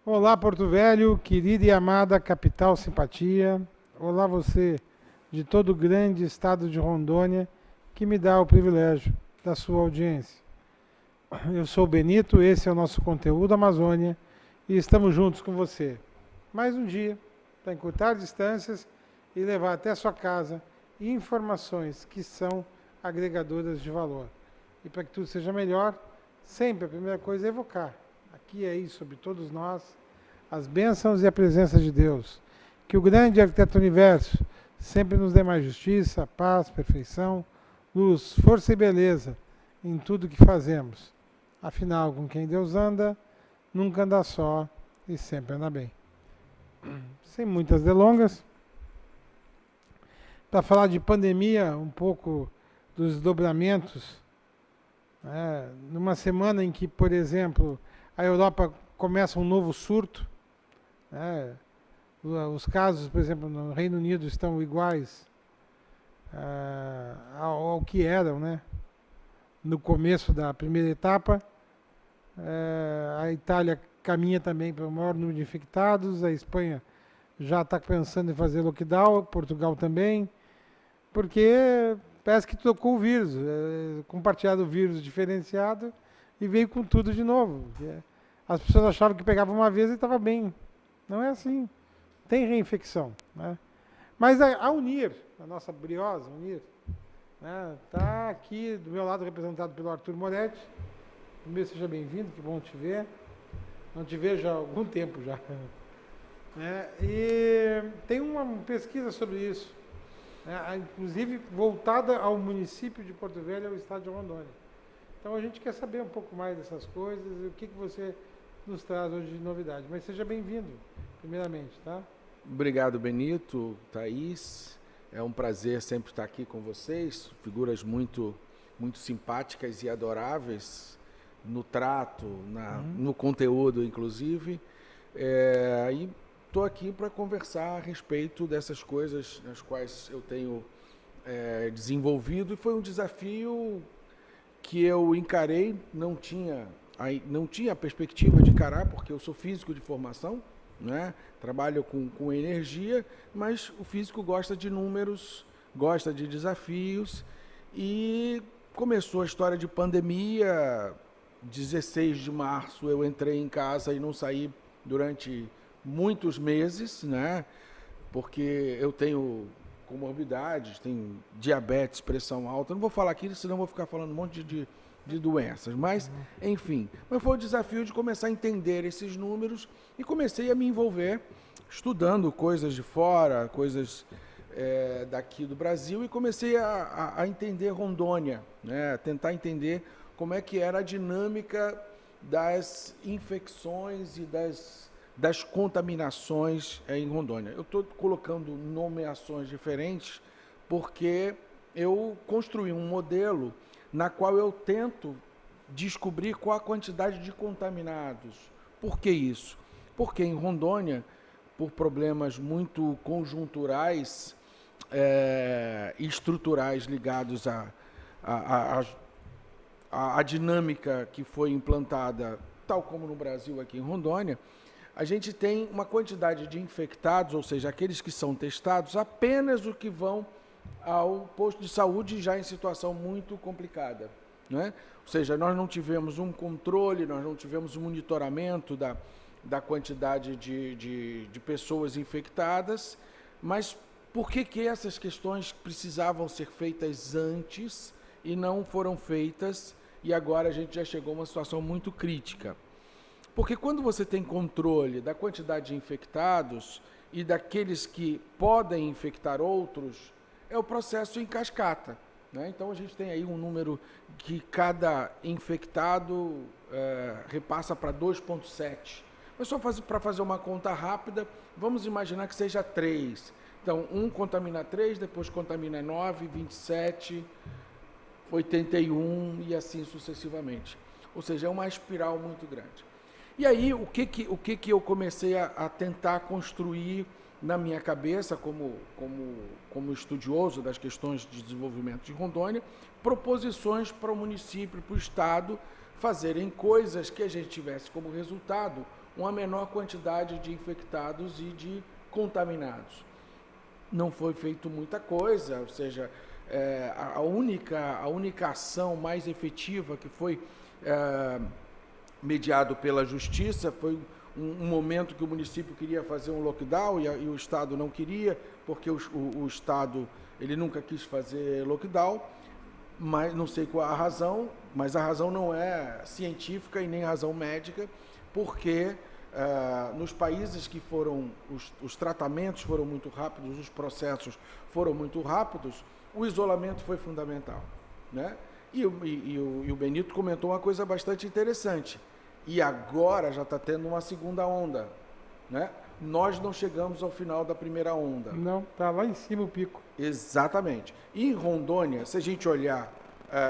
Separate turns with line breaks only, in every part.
Olá, Porto Velho, querida e amada capital simpatia. Olá, você de todo o grande estado de Rondônia, que me dá o privilégio da sua audiência. Eu sou o Benito, esse é o nosso conteúdo Amazônia e estamos juntos com você. Mais um dia para encurtar distâncias e levar até a sua casa informações que são agregadoras de valor. E para que tudo seja melhor, sempre a primeira coisa é evocar. Aqui é isso sobre todos nós, as bênçãos e a presença de Deus. Que o grande arquiteto do universo sempre nos dê mais justiça, paz, perfeição, luz, força e beleza em tudo que fazemos. Afinal, com quem Deus anda, nunca anda só e sempre anda bem. Sem muitas delongas, para falar de pandemia, um pouco dos desdobramentos, numa semana em que, por exemplo, a Europa começa um novo surto, os casos, por exemplo, no Reino Unido estão iguais ao que eram, no começo da primeira etapa. A Itália caminha também para o maior número de infectados, a Espanha já está pensando em fazer lockdown, Portugal também, porque parece que trocou o vírus, compartilhado o vírus diferenciado e veio com tudo de novo. As pessoas achavam que pegava uma vez e estava bem. Não é assim. Tem reinfecção. Mas a Unir, a nossa briosa Unir, está aqui do meu lado representado pelo Arthur Moretti. Primeiro, seja bem-vindo, que bom te ver. Não te vejo há algum tempo já. E tem uma pesquisa sobre isso, inclusive voltada ao município de Porto Velho e ao estado de Rondônia. Então a gente quer saber um pouco mais dessas coisas e o que você nos traz hoje de novidade. Mas seja bem-vindo, primeiramente, tá?
Obrigado, Benito, Thaís. É um prazer sempre estar aqui com vocês. Figuras muito simpáticas e adoráveis no trato, no conteúdo, inclusive. E estou aqui para conversar a respeito dessas coisas nas quais eu tenho desenvolvido. E foi um desafio que eu encarei, não tinha a perspectiva de encarar, porque eu sou físico de formação, trabalho com energia, mas o físico gosta de números, gosta de desafios, e começou a história de pandemia. 16 de março eu entrei em casa e não saí durante muitos meses, porque eu tenho comorbidades, tenho diabetes, pressão alta. Não vou falar aqui, senão vou ficar falando um monte de doenças, mas enfim. Mas foi o desafio de começar a entender esses números e comecei a me envolver estudando coisas de fora, coisas daqui do Brasil, e comecei a entender Rondônia, tentar entender como é que era a dinâmica das infecções e das contaminações em Rondônia. Eu estou colocando nomeações diferentes porque eu construí um modelo na qual eu tento descobrir qual a quantidade de contaminados. Por que isso? Porque em Rondônia, por problemas muito conjunturais e estruturais ligados a dinâmica que foi implantada, tal como no Brasil, aqui em Rondônia, a gente tem uma quantidade de infectados, ou seja, aqueles que são testados, apenas o que vão ao posto de saúde já em situação muito complicada. Ou seja, nós não tivemos um controle, nós não tivemos um monitoramento da quantidade de pessoas infectadas, mas por que essas questões precisavam ser feitas antes e não foram feitas, e agora a gente já chegou a uma situação muito crítica? Porque quando você tem controle da quantidade de infectados e daqueles que podem infectar outros, é o processo em cascata. Então a gente tem aí um número que cada infectado repassa para 2,7. Mas só para fazer uma conta rápida, vamos imaginar que seja 3. Então, um contamina 3, depois contamina 9, 27... 81 e assim sucessivamente. Ou seja, é uma espiral muito grande. E aí, o que eu comecei a tentar construir na minha cabeça, como estudioso das questões de desenvolvimento de Rondônia, proposições para o município, para o Estado, fazerem coisas que a gente tivesse como resultado uma menor quantidade de infectados e de contaminados. Não foi feito muita coisa, ou seja, a única ação mais efetiva que foi mediado pela Justiça foi um momento que o município queria fazer um lockdown e o Estado não queria, porque o Estado ele nunca quis fazer lockdown, mas não sei qual a razão, mas a razão não é científica e nem razão médica, porque nos países que foram, os tratamentos foram muito rápidos, os processos foram muito rápidos, o isolamento foi fundamental, né? E o Benito comentou uma coisa bastante interessante. E agora já está tendo uma segunda onda, né? Nós não chegamos ao final da primeira onda.
Não, está lá em cima o pico.
Exatamente. E em Rondônia, se a gente olhar,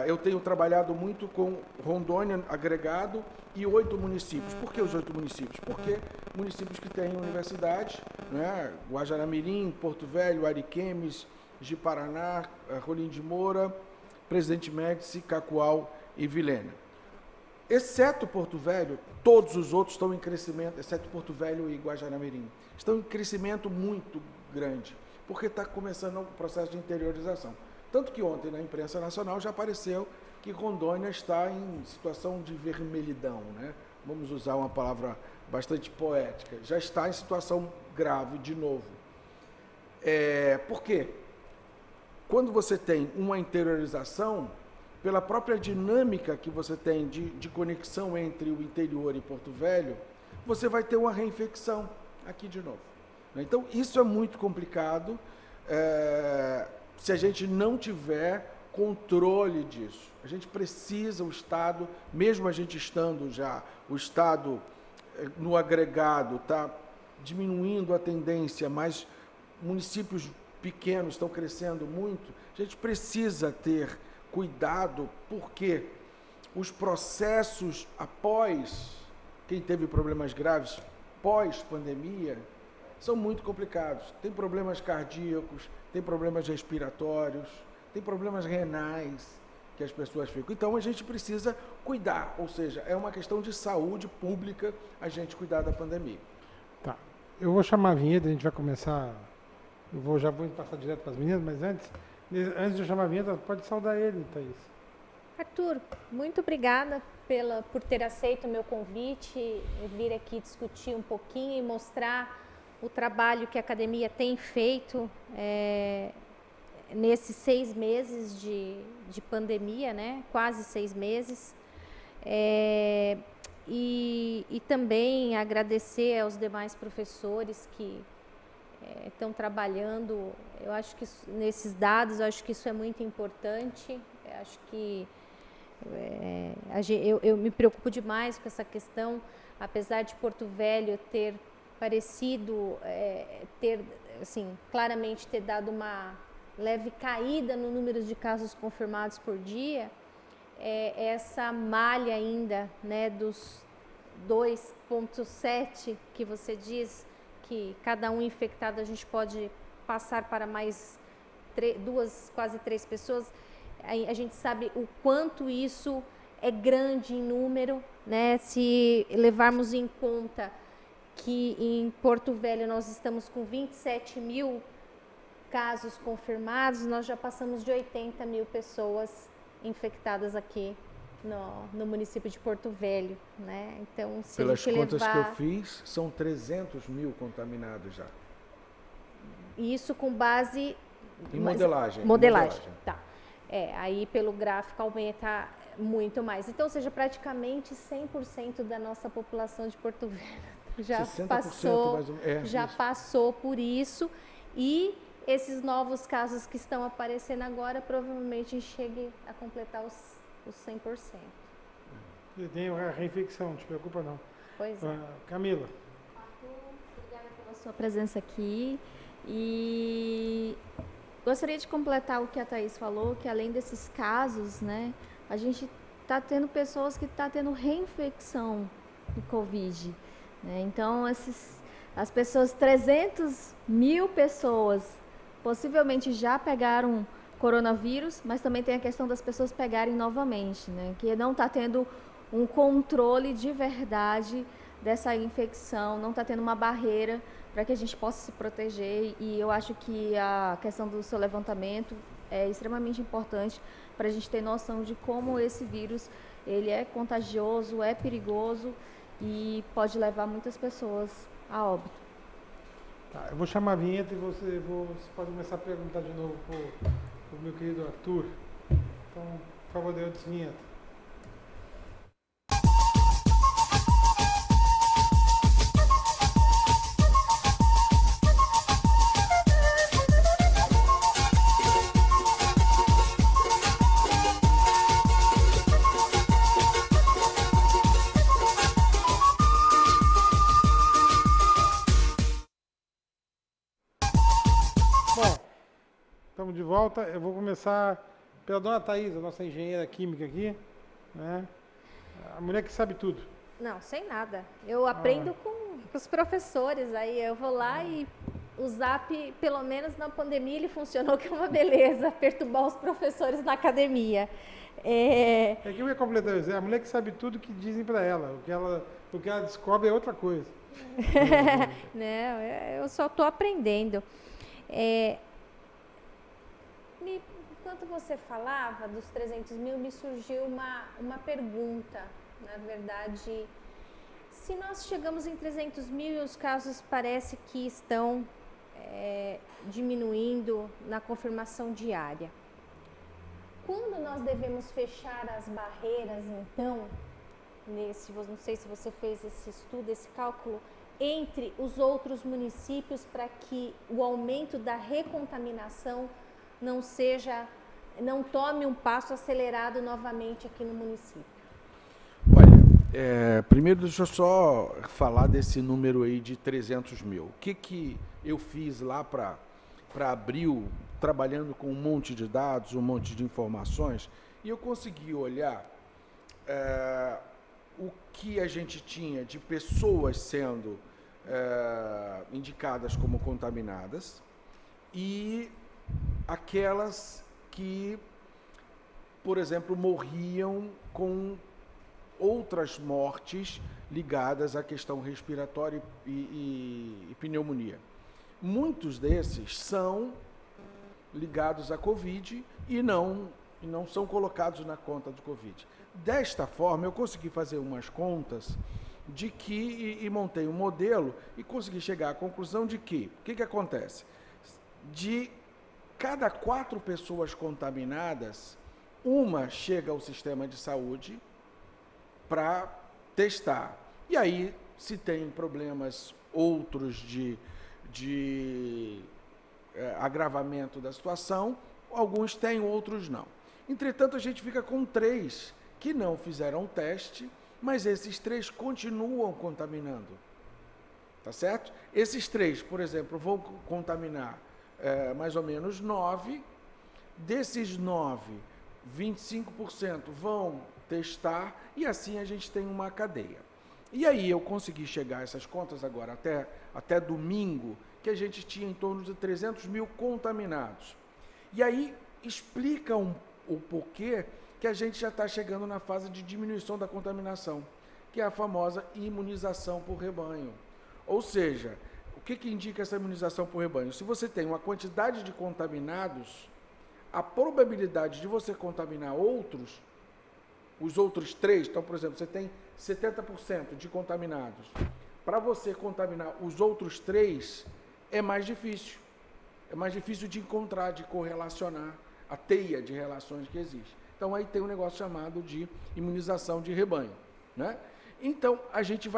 eu tenho trabalhado muito com Rondônia agregado e 8 municípios. Por que os 8 municípios? Porque municípios que têm universidades, né? Guajará-Mirim, Porto Velho, Ariquemes, Ji-Paraná, Rolim de Moura, Presidente Médici, Cacoal e Vilhena. Exceto Porto Velho, todos os outros estão em crescimento, exceto Porto Velho e Guajará-Mirim, estão em crescimento muito grande, porque está começando o processo de interiorização. Tanto que ontem na imprensa nacional já apareceu que Rondônia está em situação de vermelhidão, né? Vamos usar uma palavra bastante poética, já está em situação grave de novo. Por quê? Quando você tem uma interiorização, pela própria dinâmica que você tem de conexão entre o interior e Porto Velho, você vai ter uma reinfecção aqui de novo. Então, isso é muito complicado se a gente não tiver controle disso. A gente precisa, o Estado, mesmo a gente estando já, o Estado no agregado está diminuindo a tendência, mas municípios pequenos estão crescendo muito, a gente precisa ter cuidado, porque os processos após, quem teve problemas graves, pós-pandemia, são muito complicados. Tem problemas cardíacos, tem problemas respiratórios, tem problemas renais que as pessoas ficam. Então, a gente precisa cuidar, ou seja, é uma questão de saúde pública a gente cuidar da pandemia.
Tá. Eu vou chamar a vinheta, a gente vai começar. Já vou passar direto para as meninas, mas antes de eu chamar a vinheta, pode saudar ele, Thaís.
Arthur, muito obrigada por ter aceito o meu convite e vir aqui discutir um pouquinho e mostrar o trabalho que a academia tem feito nesses 6 meses de pandemia, né? Quase 6 meses. E também agradecer aos demais professores que estão trabalhando. Eu acho que nesses dados, eu acho que isso é muito importante. Eu acho que eu me preocupo demais com essa questão, apesar de Porto Velho ter parecido assim, claramente ter dado uma leve caída no número de casos confirmados por dia, essa malha ainda, né, dos 2,7 que você diz, que cada um infectado a gente pode passar para mais 2, quase 3 pessoas, a gente sabe o quanto isso é grande em número, né? Se levarmos em conta que em Porto Velho nós estamos com 27 mil casos confirmados, nós já passamos de 80 mil pessoas infectadas aqui no município de Porto Velho, né? Então, se
pelas
a gente
contas
levar...
que eu fiz, são 300 mil contaminados já.
Isso com base...
Em modelagem.
Modelagem, tá. Aí pelo gráfico aumenta muito mais. Então, ou seja, praticamente 100% da nossa população de Porto Velho já passou por isso, e esses novos casos que estão aparecendo agora provavelmente cheguem a completar os 100%.
E tem a reinfecção, não te preocupa não.
Pois é.
Camila.
Arthur, obrigada pela sua presença aqui. E gostaria de completar o que a Thaís falou, que além desses casos, né, a gente está tendo pessoas que estão tendo reinfecção do Covid. Né? Então, as pessoas, 300 mil pessoas, possivelmente já pegaram coronavírus, mas também tem a questão das pessoas pegarem novamente, né? Que não está tendo um controle de verdade dessa infecção, não está tendo uma barreira para que a gente possa se proteger. E eu acho que a questão do seu levantamento é extremamente importante para a gente ter noção de como esse vírus ele é contagioso, é perigoso e pode levar muitas pessoas a óbito.
Tá, eu vou chamar a vinheta e você pode começar a perguntar de novo para o meu querido Arthur. Então, por favor, dê outra vinheta. Estamos de volta. Eu vou começar pela dona Thaís, a nossa engenheira química aqui, né? A mulher que sabe tudo.
Não, sem nada. Eu aprendo com os professores. Aí eu vou lá e o Zap, pelo menos na pandemia, ele funcionou que é uma beleza, perturbar os professores na academia.
É que eu ia completar, a mulher que sabe tudo que dizem para ela. O que ela descobre é outra coisa.
Não, eu só estou aprendendo. Enquanto você falava dos 300 mil, me surgiu uma pergunta. Na verdade, se nós chegamos em 300 mil e os casos parece que estão diminuindo na confirmação diária, quando nós devemos fechar as barreiras, então, não sei se você fez esse estudo, esse cálculo, entre os outros municípios para que o aumento da recontaminação não tome um passo acelerado novamente aqui no município?
Olha, primeiro deixa eu só falar desse número aí de 300 mil. O que eu fiz lá para abril, trabalhando com um monte de dados, um monte de informações, e eu consegui olhar o que a gente tinha de pessoas sendo indicadas como contaminadas e aquelas que, por exemplo, morriam com outras mortes ligadas à questão respiratória e pneumonia. Muitos desses são ligados à Covid e não são colocados na conta do Covid. Desta forma, eu consegui fazer umas contas e montei um modelo e consegui chegar à conclusão de que, o que acontece? De cada 4 pessoas contaminadas, uma chega ao sistema de saúde para testar. E aí, se tem problemas outros de agravamento da situação, alguns têm, outros não. Entretanto, a gente fica com 3 que não fizeram teste, mas esses 3 continuam contaminando. Tá certo? Esses 3, por exemplo, vão contaminar mais ou menos 9. Desses 9, 25% vão testar e assim a gente tem uma cadeia. E aí eu consegui chegar a essas contas agora até domingo, que a gente tinha em torno de 300 mil contaminados. E aí explica o porquê que a gente já está chegando na fase de diminuição da contaminação, que é a famosa imunização por rebanho. Ou seja, o que indica essa imunização por rebanho? Se você tem uma quantidade de contaminados, a probabilidade de você contaminar os outros 3, então, por exemplo, você tem 70% de contaminados. Para você contaminar os outros 3, é mais difícil. É mais difícil de encontrar, de correlacionar a teia de relações que existe. Então, aí tem um negócio chamado de imunização de rebanho, né? Então, a gente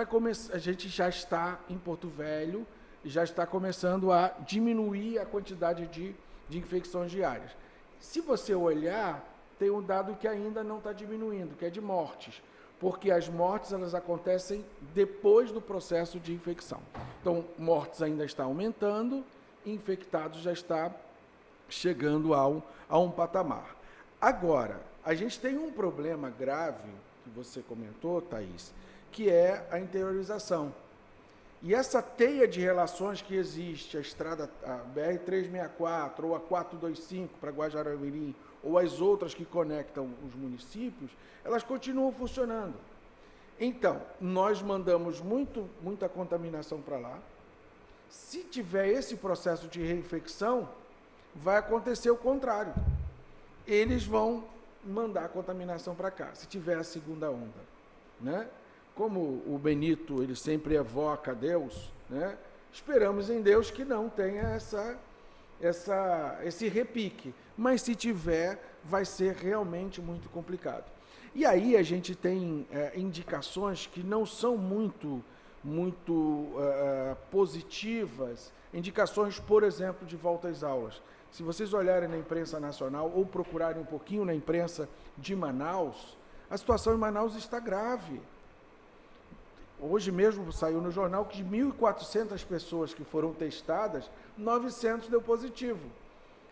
já está em Porto Velho e já está começando a diminuir a quantidade de infecções diárias. Se você olhar, tem um dado que ainda não está diminuindo, que é de mortes, porque as mortes elas acontecem depois do processo de infecção. Então, mortes ainda está aumentando, infectados já está chegando a um patamar. Agora, a gente tem um problema grave, que você comentou, Thaís, que é a interiorização. E essa teia de relações que existe, a BR-364 ou a 425 para Guajará-Mirim, ou as outras que conectam os municípios, elas continuam funcionando. Então, nós mandamos muita contaminação para lá. Se tiver esse processo de reinfecção, vai acontecer o contrário. Eles vão mandar a contaminação para cá, se tiver a segunda onda, né? Como o Benito, ele sempre evoca Deus, né? Esperamos em Deus que não tenha esse repique, mas se tiver, vai ser realmente muito complicado. E aí a gente tem indicações que não são muito positivas, indicações, por exemplo, de volta às aulas. Se vocês olharem na imprensa nacional ou procurarem um pouquinho na imprensa de Manaus, a situação em Manaus está grave. Hoje mesmo saiu no jornal que de 1.400 pessoas que foram testadas, 900 deu positivo.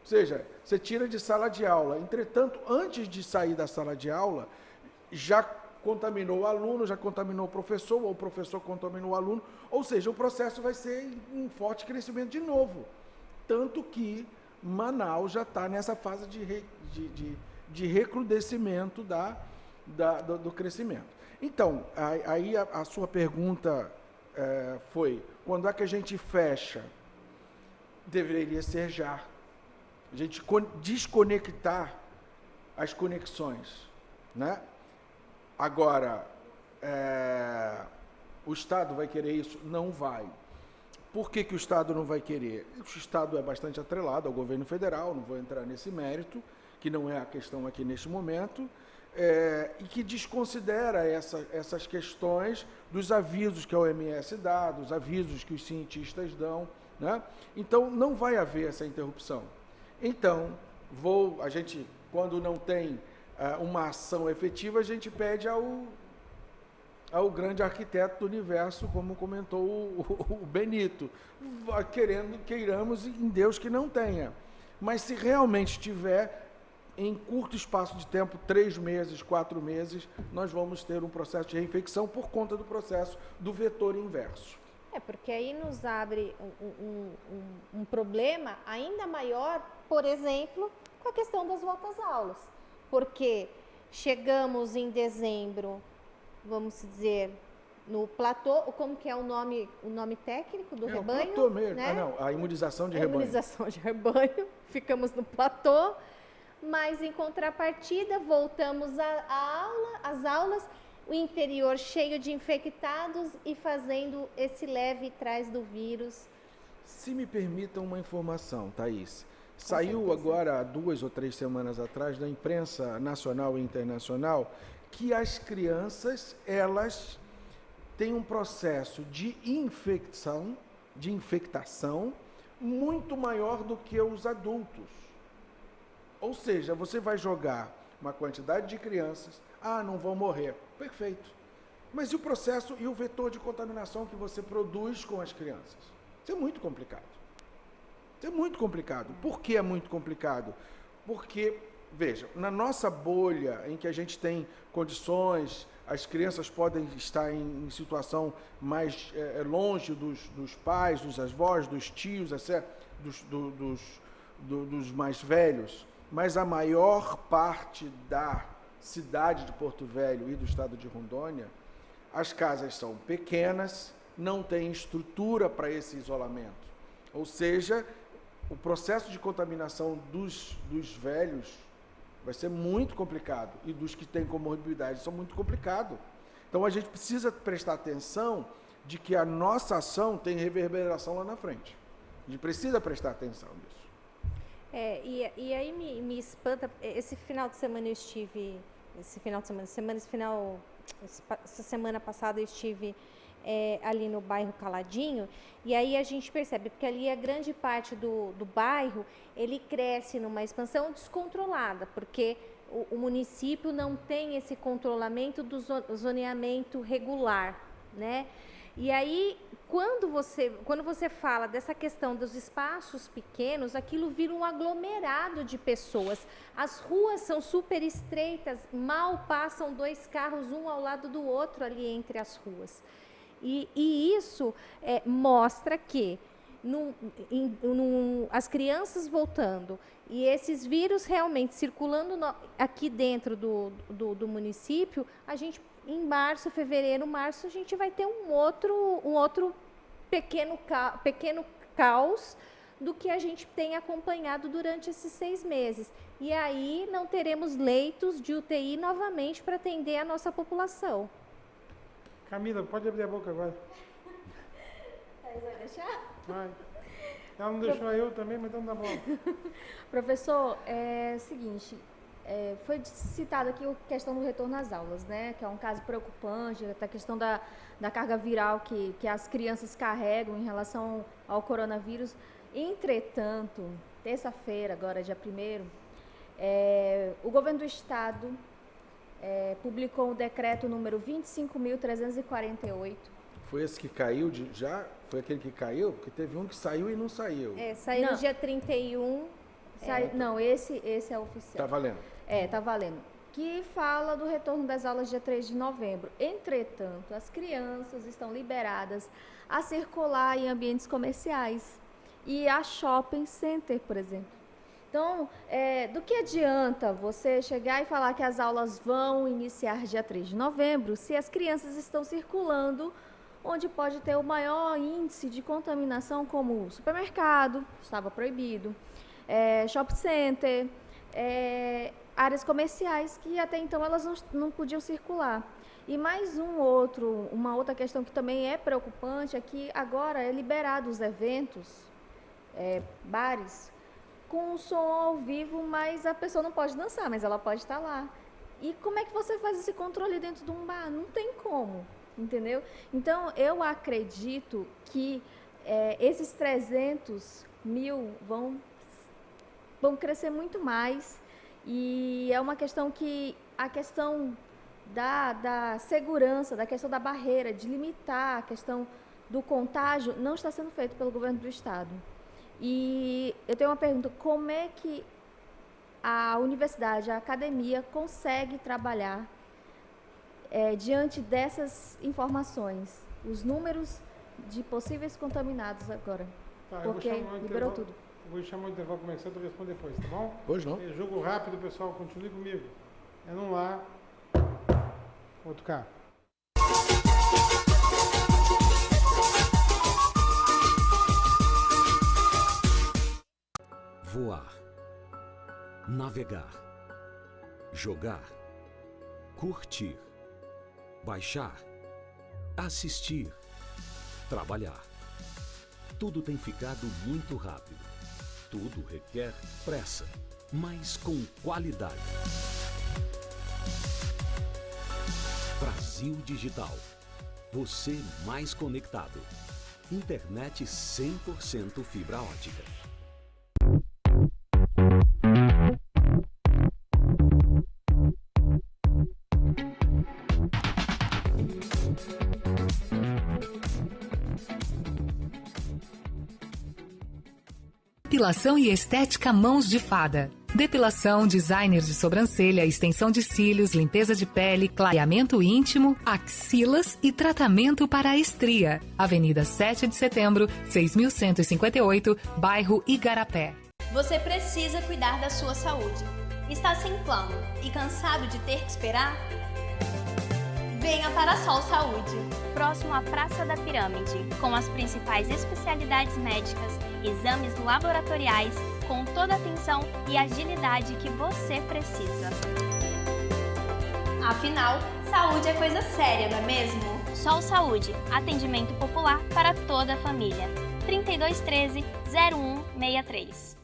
Ou seja, você tira de sala de aula. Entretanto, antes de sair da sala de aula, já contaminou o aluno, já contaminou o professor, ou o professor contaminou o aluno. Ou seja, o processo vai ser em forte crescimento de novo. Tanto que Manaus já está nessa fase de recrudescimento do crescimento. Então, aí a sua pergunta foi, quando é que a gente fecha? Deveria ser já. A gente desconectar as conexões, né? Agora, o Estado vai querer isso? Não vai. Por que o Estado não vai querer? O Estado é bastante atrelado ao governo federal, não vou entrar nesse mérito, que não é a questão aqui neste momento, e que desconsidera essas questões dos avisos que a OMS dá, dos avisos que os cientistas dão, né? Então, não vai haver essa interrupção. Então, a gente, quando não tem uma ação efetiva, a gente pede ao grande arquiteto do universo, como comentou o Benito, queiramos em Deus que não tenha. Mas se realmente tiver, em curto espaço de tempo, 3 meses, 4 meses, nós vamos ter um processo de reinfecção por conta do processo do vetor inverso.
Porque aí nos abre um problema ainda maior, por exemplo, com a questão das voltas às aulas. Porque chegamos em dezembro, vamos dizer, no platô, como que é o nome técnico do rebanho?
O platô mesmo,
né?
a imunização de rebanho.
Imunização de rebanho, ficamos no platô, mas em contrapartida voltamos às aulas, o interior cheio de infectados e fazendo esse leve trás do vírus.
Se me permitam uma informação, Thaís. Saiu agora, 2 ou 3 semanas atrás, na imprensa nacional e internacional, que as crianças, elas têm um processo de infectação muito maior do que os adultos. Ou seja, você vai jogar uma quantidade de crianças, não vão morrer. Perfeito. Mas e o processo e o vetor de contaminação que você produz com as crianças? Isso é muito complicado. Isso é muito complicado. Por que é muito complicado? Porque, veja, na nossa bolha em que a gente tem condições, as crianças podem estar em situação mais longe dos pais, dos avós, dos tios, etc., dos mais velhos, mas a maior parte da cidade de Porto Velho e do estado de Rondônia, as casas são pequenas, não tem estrutura para esse isolamento. Ou seja, o processo de contaminação dos velhos vai ser muito complicado e dos que têm comorbidades são muito complicado. Então a gente precisa prestar atenção de que a nossa ação tem reverberação lá na frente. A gente precisa prestar atenção nisso.
E aí me espanta, essa semana passada eu estive ali no bairro Caladinho, e aí a gente percebe, porque ali a grande parte do bairro, ele cresce numa expansão descontrolada, porque o município não tem esse controlamento do zoneamento regular, né? E aí, quando você fala dessa questão dos espaços pequenos, aquilo vira um aglomerado de pessoas. As ruas são super estreitas, mal passam 2 carros um ao lado do outro ali entre as ruas. E isso mostra que as crianças voltando e esses vírus realmente circulando aqui dentro do município, a gente em março, fevereiro, março, a gente vai ter um outro pequeno caos do que a gente tem acompanhado durante esses 6 meses. E aí não teremos leitos de UTI novamente para atender a nossa população.
Camila, pode abrir a boca agora.
Thaís vai deixar?
Vai. Ela não deixou eu também, mas então tá bom.
Professor, é o seguinte, foi citado aqui a questão do retorno às aulas, né? Que é um caso preocupante, a questão da carga viral que as crianças carregam em relação ao coronavírus. Entretanto, terça-feira, agora dia 1º, o governo do estado publicou o decreto número 25.348.
Foi esse que caiu já? Foi aquele que caiu? Porque teve um que saiu e não saiu.
Saiu no dia 31.
Não, esse é oficial.
Tá valendo.
Tá valendo. Que fala do retorno das aulas dia 3 de novembro. Entretanto, as crianças estão liberadas a circular em ambientes comerciais e a shopping center, por exemplo. Então, do que adianta você chegar e falar que as aulas vão iniciar dia 3 de novembro se as crianças estão circulando onde pode ter o maior índice de contaminação, como supermercado, estava proibido, shopping center, áreas comerciais, que até então elas não podiam circular. E mais uma outra questão que também é preocupante é que agora é liberado os eventos, bares, com som ao vivo, mas a pessoa não pode dançar, mas ela pode estar lá. E como é que você faz esse controle dentro de um bar? Não tem como, entendeu? Então, eu acredito que esses 300 mil vão crescer muito mais, e é uma questão que a questão da segurança, da questão da barreira, de limitar a questão do contágio, não está sendo feito pelo governo do estado. E eu tenho uma pergunta: como é que a universidade, a academia consegue trabalhar diante dessas informações, os números de possíveis contaminados agora?
Tá,
porque liberou tudo.
Eu vou chamar o intervalo começar, tu responde depois, tá bom?
Pois não.
Jogo rápido, pessoal, continue comigo. É num lá, outro cá.
Voar, navegar, jogar, curtir, baixar, assistir, trabalhar. Tudo tem ficado muito rápido. Tudo requer pressa, mas com qualidade. Brasil Digital. Você mais conectado. Internet 100% fibra ótica.
Depilação e estética Mãos de Fada. Depilação, designer de sobrancelha, extensão de cílios, limpeza de pele, clareamento íntimo, axilas e tratamento para a estria. Avenida 7 de Setembro, 6.158, bairro Igarapé.
Você precisa cuidar da sua saúde. Está sem plano e cansado de ter que esperar? Venha para a Sol Saúde, próximo à Praça da Pirâmide, com as principais especialidades médicas, exames laboratoriais, com toda a atenção e agilidade que você precisa. Afinal, saúde é coisa séria, não é mesmo? Sol Saúde, atendimento popular para toda a família. 3213-0163.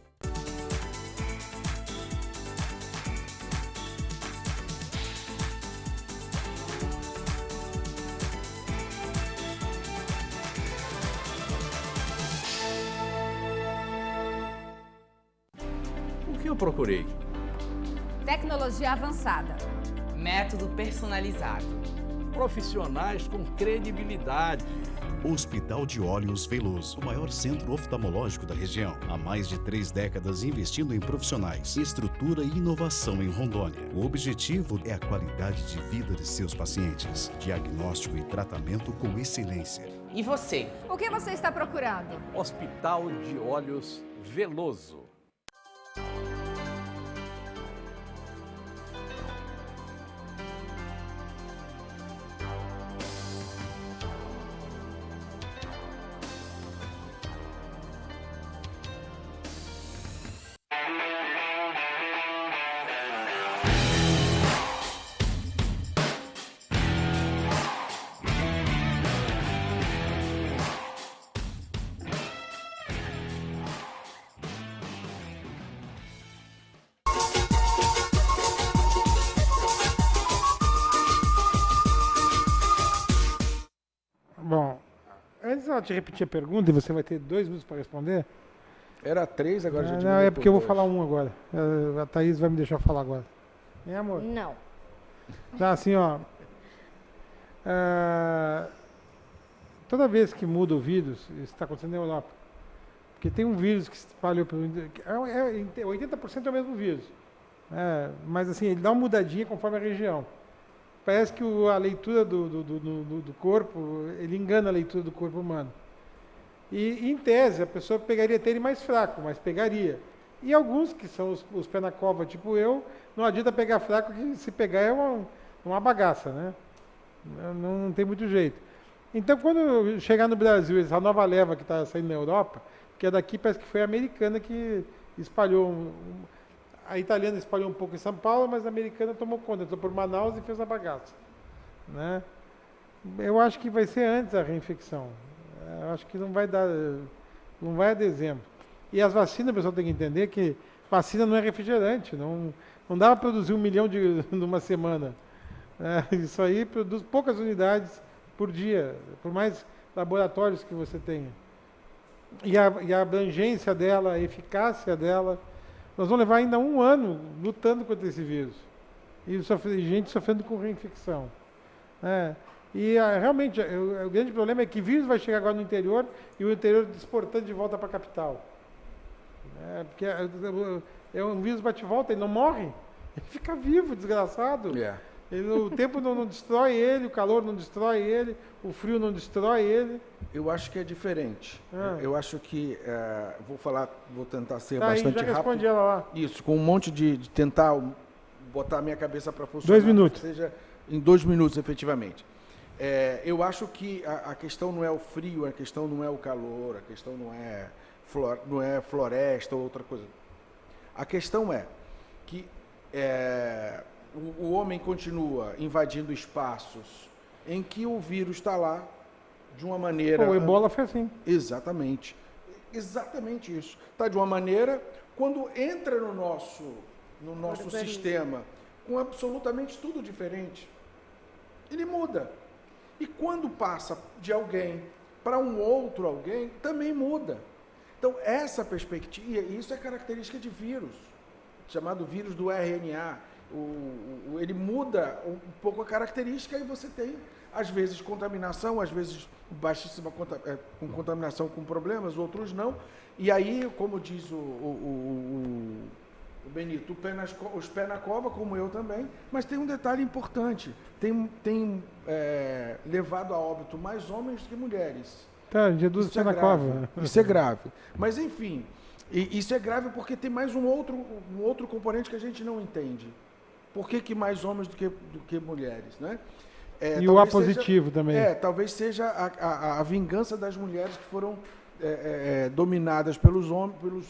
O que eu procurei?
Tecnologia avançada.
Método personalizado.
Profissionais com credibilidade.
Hospital de Olhos Veloso, o maior centro oftalmológico da região. Há mais de 3 décadas investindo em profissionais, estrutura e inovação em Rondônia. O objetivo é a qualidade de vida de seus pacientes. Diagnóstico e tratamento com excelência.
E você?
O que você está procurando?
Hospital de Olhos Veloso.
Antes ela te repetir a pergunta e você vai ter 2 minutos para responder.
Era 3, agora já
Não,
diminuiu
é porque eu vou
por
falar
2.
um agora. A Thaís vai me deixar falar agora. Amor?
Não.
Tá, assim, ó. Toda vez que muda o vírus, isso está acontecendo na Europa. Porque tem um vírus que se espalhou pelo... 80% é o mesmo vírus. Mas assim, ele dá uma mudadinha conforme a região. Parece que a leitura do corpo, ele engana a leitura do corpo humano. E em tese, a pessoa pegaria até ele mais fraco, mas pegaria. E alguns que são os pé na cova, tipo eu, não adianta pegar fraco, que se pegar é uma bagaça, né? Não tem muito jeito. Então, quando chegar no Brasil, essa nova leva que está saindo na Europa, que é daqui, parece que foi a americana que espalhou. A italiana espalhou um pouco em São Paulo, mas a americana tomou conta, entrou por Manaus e fez a bagaça, né? Eu acho que vai ser antes a reinfecção. Eu acho que não vai a dezembro. E as vacinas, o pessoal tem que entender que vacina não é refrigerante, não dá para produzir 1 milhão numa semana. Isso aí produz poucas unidades por dia, por mais laboratórios que você tenha. E a abrangência dela, a eficácia dela, nós vamos levar ainda 1 ano lutando contra esse vírus. E gente sofrendo com reinfecção. Realmente, o grande problema é que o vírus vai chegar agora no interior e o interior exportando de volta para a capital. Porque é um vírus bate-volta, ele não morre, ele fica vivo, desgraçado. O tempo não destrói ele, o calor não destrói ele, o frio não destrói ele.
Eu acho que é diferente. Eu acho que, vou tentar ser
Tá,
bastante
aí já
rápido.
responde ela lá.
Isso, com um monte de tentar botar a minha cabeça para funcionar.
2 minutos.
Seja em 2 minutos, efetivamente. Eu acho que a questão não é o frio, a questão não é o calor, a questão não é floresta ou outra coisa. A questão é que o homem continua invadindo espaços em que o vírus está lá de uma maneira...
O ebola foi assim.
Exatamente. Exatamente isso. Está de uma maneira, quando entra no nosso sistema com absolutamente tudo diferente, ele muda. E quando passa de alguém para um outro alguém, também muda. Então, essa perspectiva, isso é característica de vírus, chamado vírus do RNA. Ele muda um pouco a característica e você tem, às vezes, contaminação, às vezes baixíssima com contaminação com problemas, outros não. E aí, como diz o Benito, os pés na cova, como eu também, mas tem um detalhe importante, tem levado a óbito mais homens que mulheres.
Tá, reduz o pé na cova.
Isso é grave. Mas, enfim, isso é grave porque tem mais um outro componente que a gente não entende. Por que mais homens do que mulheres, né?
E o A positivo também.
Talvez seja a vingança das mulheres que foram dominadas pelos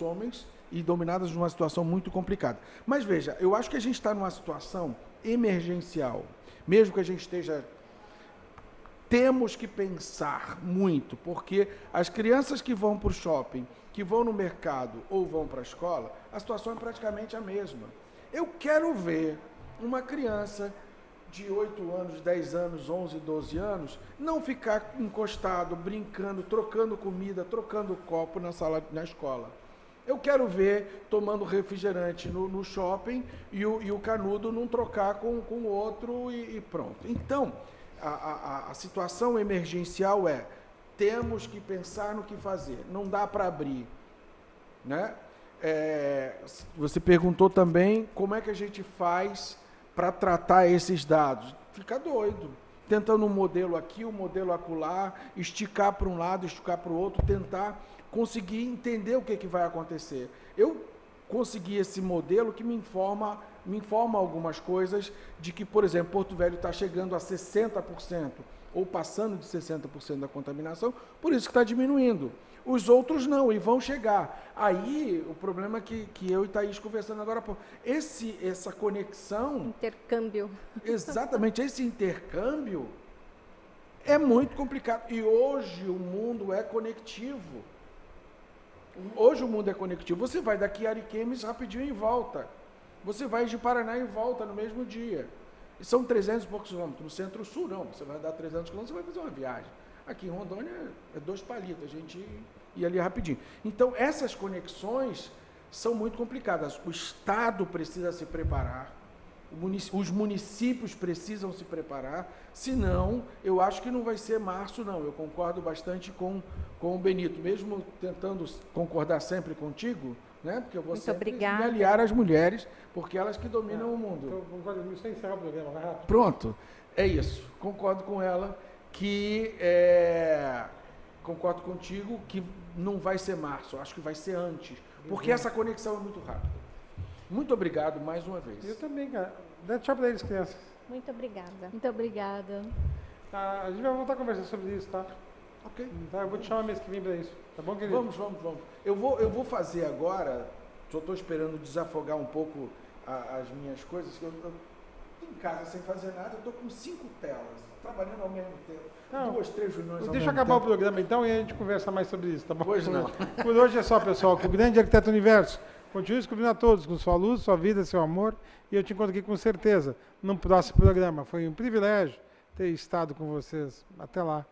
homens e dominadas numa situação muito complicada. Mas veja, eu acho que a gente está numa situação emergencial. Mesmo que a gente esteja... Temos que pensar muito, porque as crianças que vão para o shopping, que vão no mercado ou vão para a escola, a situação é praticamente a mesma. Eu quero ver uma criança de 8 anos, 10 anos, 11, 12 anos, não ficar encostado, brincando, trocando comida, trocando copo na escola. Eu quero ver tomando refrigerante no shopping e o canudo não trocar com o outro e pronto. Então, a situação emergencial temos que pensar no que fazer, não dá para abrir, né? Você perguntou também como é que a gente faz para tratar esses dados. Fica doido, tentando um modelo aqui, um modelo acolá, esticar para um lado, esticar para o outro, tentar conseguir entender o que vai acontecer. Eu consegui esse modelo que me informa algumas coisas de que, por exemplo, Porto Velho está chegando a 60% ou passando de 60% da contaminação, por isso que está diminuindo. Os outros não, e vão chegar. Aí, o problema é que eu e Thaís conversando agora, essa conexão...
Intercâmbio.
Exatamente, esse intercâmbio é muito complicado. E hoje o mundo é conectivo. Hoje o mundo é conectivo. Você vai daqui a Ariquemes rapidinho e volta. Você vai de Paraná e volta no mesmo dia. E são 300 e poucos quilômetros. No centro-sul, não. Você vai dar 300 quilômetros, você vai fazer uma viagem. Aqui em Rondônia é 2 palitos, a gente ia ali rapidinho. Então, essas conexões são muito complicadas. O Estado precisa se preparar, os municípios precisam se preparar, senão, eu acho que não vai ser março, não. Eu concordo bastante com o Benito, mesmo tentando concordar sempre contigo, né? Porque eu vou sempre me aliar às mulheres, porque elas que dominam o mundo.
Então, concordo com isso, encerrar o programa, vai rápido.
Pronto, é isso. Concordo com ela que concordo contigo que não vai ser março, acho que vai ser antes, porque essa conexão é muito rápida. Muito obrigado mais uma vez.
Eu também, cara. Dá tchau para eles, crianças.
Muito obrigada.
Muito obrigada.
Tá, a gente vai voltar a conversar sobre isso, tá?
Ok.
Tá, eu vou te chamar mês que vem para isso. Tá bom, querido?
Vamos. Eu vou fazer agora, só estou esperando desafogar um pouco as minhas coisas, que eu em casa sem fazer nada, eu estou com 5 telas, trabalhando ao mesmo tempo.
Não,
2, 3 reuniões ao
deixa eu
mesmo
acabar
tempo.
o programa então e a gente conversa mais sobre isso, tá bom?
Pois não.
Por hoje é só, pessoal. Que o grande arquiteto universo continue descobrindo a todos com sua luz, sua vida, seu amor. E eu te encontro aqui com certeza num próximo programa. Foi um privilégio ter estado com vocês. Até lá.